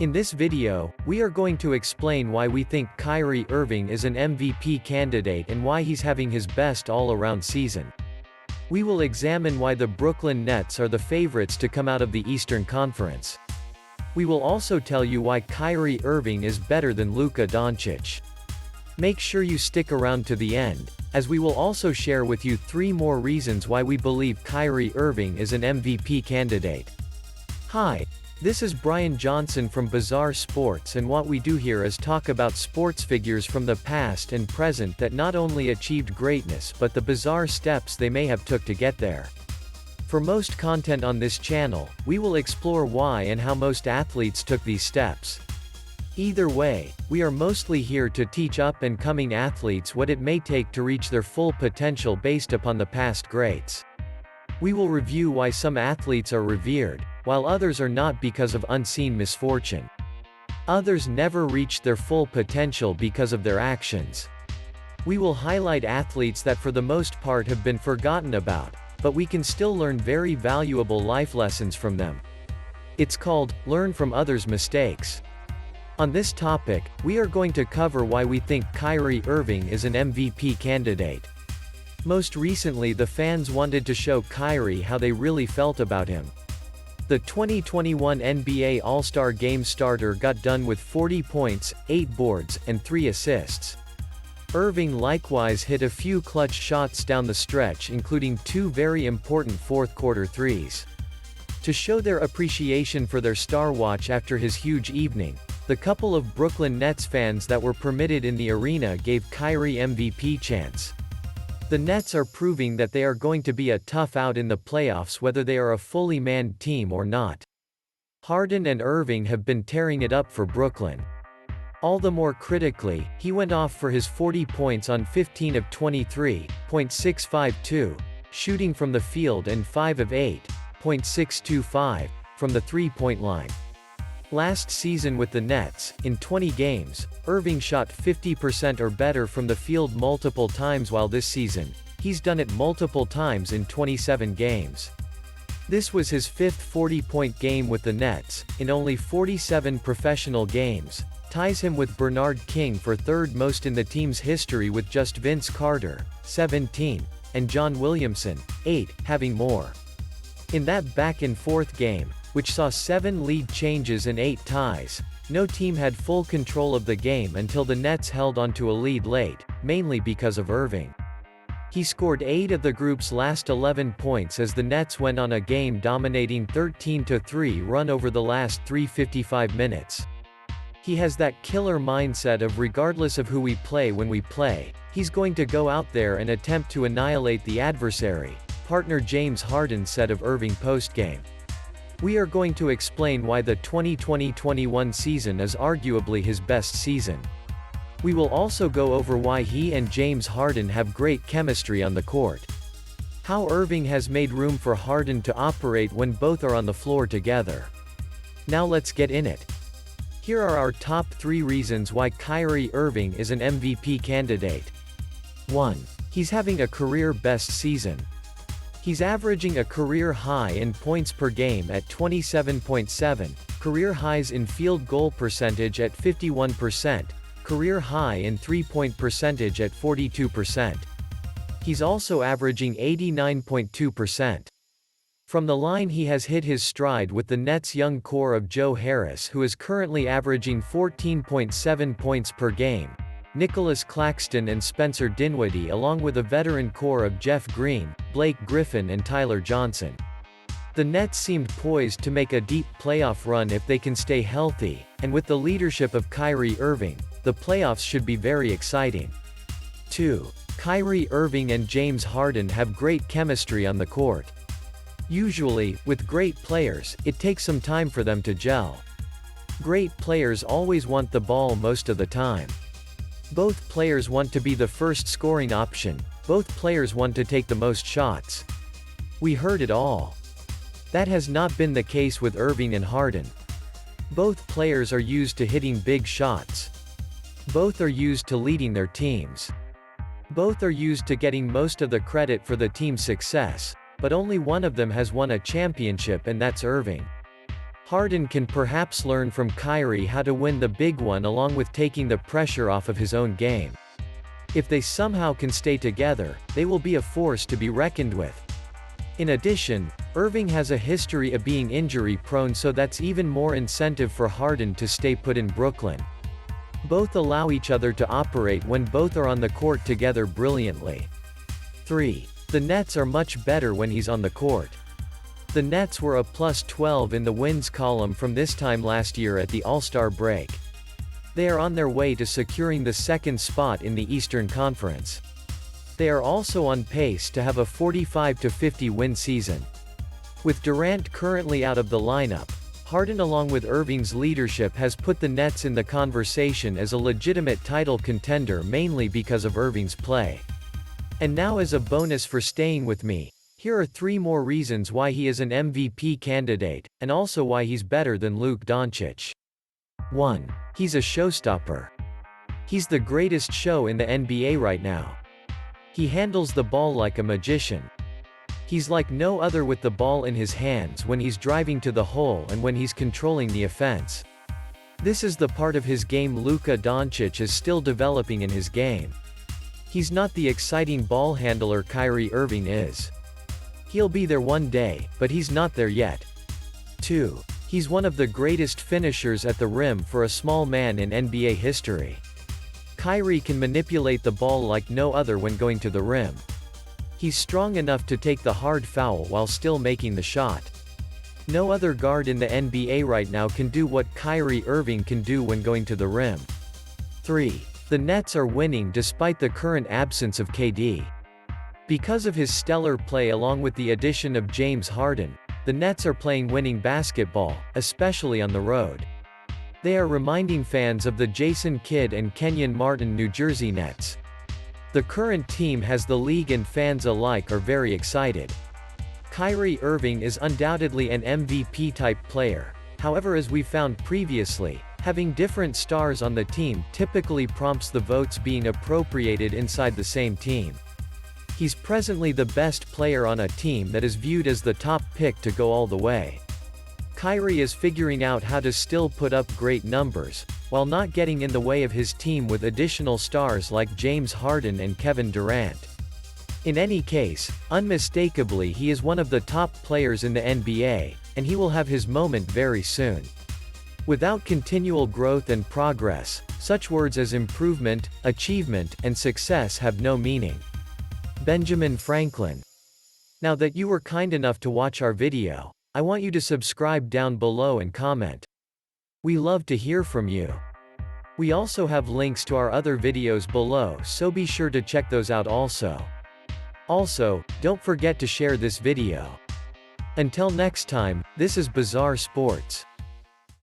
In this video, we are going to explain why we think Kyrie Irving is an MVP candidate and why he's having his best all-around season. We will examine why the Brooklyn Nets are the favorites to come out of the Eastern Conference. We will also tell you why Kyrie Irving is better than Luka Doncic. Make sure you stick around to the end, as we will also share with you 3 more reasons why we believe Kyrie Irving is an MVP candidate. Hi, this is Brian Johnson from Bizarre Sports, and what we do here is talk about sports figures from the past and present that not only achieved greatness but the bizarre steps they may have took to get there. For most content on this channel, we will explore why and how most athletes took these steps. Either way, we are mostly here to teach up-and-coming athletes what it may take to reach their full potential based upon the past greats. We will review why some athletes are revered, while others are not because of unseen misfortune. Others never reached their full potential because of their actions. We will highlight athletes that for the most part have been forgotten about, but we can still learn very valuable life lessons from them. It's called, Learn from Others' Mistakes. On this topic, we are going to cover why we think Kyrie Irving is an MVP candidate. Most recently, the fans wanted to show Kyrie how they really felt about him. The 2021 NBA All-Star Game starter got done with 40 points, 8 boards, and 3 assists. Irving likewise hit a few clutch shots down the stretch, including 2 very important fourth-quarter threes. To show their appreciation for their star watch after his huge evening, the couple of Brooklyn Nets fans that were permitted in the arena gave Kyrie MVP chants. The Nets are proving that they are going to be a tough out in the playoffs whether they are a fully manned team or not. Harden and Irving have been tearing it up for Brooklyn. All the more critically, he went off for his 40 points on 15 of 23, .652, shooting from the field and 5 of 8, .625, from the three-point line. Last season with the Nets, in 20 games, Irving shot 50% or better from the field multiple times, while this season, he's done it multiple times in 27 games. This was his 5th 40-point game with the Nets, in only 47 professional games, ties him with Bernard King for 3rd most in the team's history with just Vince Carter, 17, and John Williamson, 8, having more. In that back-and-forth game, which saw 7 lead changes and 8 ties, no team had full control of the game until the Nets held onto a lead late, mainly because of Irving. He scored 8 of the group's last 11 points as the Nets went on a game-dominating 13-3 run over the last 355 minutes. He has that killer mindset of regardless of who we play when we play, he's going to go out there and attempt to annihilate the adversary, partner James Harden said of Irving post-game. We are going to explain why the 2020-21 season is arguably his best season. We will also go over why he and James Harden have great chemistry on the court. How Irving has made room for Harden to operate when both are on the floor together. Now let's get in it. Here are our top 3 reasons why Kyrie Irving is an MVP candidate. 1. He's having a career-best season. He's averaging a career high in points per game at 27.7, career highs in field goal percentage at 51%, career high in three-point percentage at 42%. He's also averaging 89.2%. From the line, he has hit his stride with the Nets' young core of Joe Harris, who is currently averaging 14.7 points per game, Nicholas Claxton and Spencer Dinwiddie, along with a veteran core of Jeff Green, Blake Griffin and Tyler Johnson. The Nets seemed poised to make a deep playoff run if they can stay healthy, and with the leadership of Kyrie Irving, the playoffs should be very exciting. 2. Kyrie Irving and James Harden have great chemistry on the court. Usually, with great players, it takes some time for them to gel. Great players always want the ball most of the time. Both players want to be the first scoring option, both players want to take the most shots. We heard it all. That has not been the case with Irving and Harden. Both players are used to hitting big shots. Both are used to leading their teams. Both are used to getting most of the credit for the team's success, but only one of them has won a championship, and that's Irving. Harden can perhaps learn from Kyrie how to win the big one along with taking the pressure off of his own game. If they somehow can stay together, they will be a force to be reckoned with. In addition, Irving has a history of being injury-prone, so that's even more incentive for Harden to stay put in Brooklyn. Both allow each other to operate when both are on the court together brilliantly. 3. The Nets are much better when he's on the court. The Nets were a +12 in the wins column from this time last year at the All-Star break. They are on their way to securing the second spot in the Eastern Conference. They are also on pace to have a 45-50 win season. With Durant currently out of the lineup, Harden along with Irving's leadership has put the Nets in the conversation as a legitimate title contender, mainly because of Irving's play. And now, as a bonus for staying with me, here are 3 more reasons why he is an MVP candidate, and also why he's better than Luka Doncic. 1. He's a showstopper. He's the greatest show in the NBA right now. He handles the ball like a magician. He's like no other with the ball in his hands when he's driving to the hole and when he's controlling the offense. This is the part of his game Luka Doncic is still developing in his game. He's not the exciting ball handler Kyrie Irving is. He'll be there one day, but he's not there yet. 2. He's one of the greatest finishers at the rim for a small man in NBA history. Kyrie can manipulate the ball like no other when going to the rim. He's strong enough to take the hard foul while still making the shot. No other guard in the NBA right now can do what Kyrie Irving can do when going to the rim. 3. The Nets are winning despite the current absence of KD. Because of his stellar play along with the addition of James Harden, the Nets are playing winning basketball, especially on the road. They are reminding fans of the Jason Kidd and Kenyon Martin New Jersey Nets. The current team has the league and fans alike are very excited. Kyrie Irving is undoubtedly an MVP-type player, however, as we found previously, having different stars on the team typically prompts the votes being appropriated inside the same team. He's presently the best player on a team that is viewed as the top pick to go all the way. Kyrie is figuring out how to still put up great numbers, while not getting in the way of his team with additional stars like James Harden and Kevin Durant. In any case, unmistakably he is one of the top players in the NBA, and he will have his moment very soon. Without continual growth and progress, such words as improvement, achievement, and success have no meaning. Benjamin Franklin. Now that you were kind enough to watch our video, I want you to subscribe down below and comment. We love to hear from you. We also have links to our other videos below, so be sure to check those out also. Also, don't forget to share this video. Until next time, this is Bizarre Sports.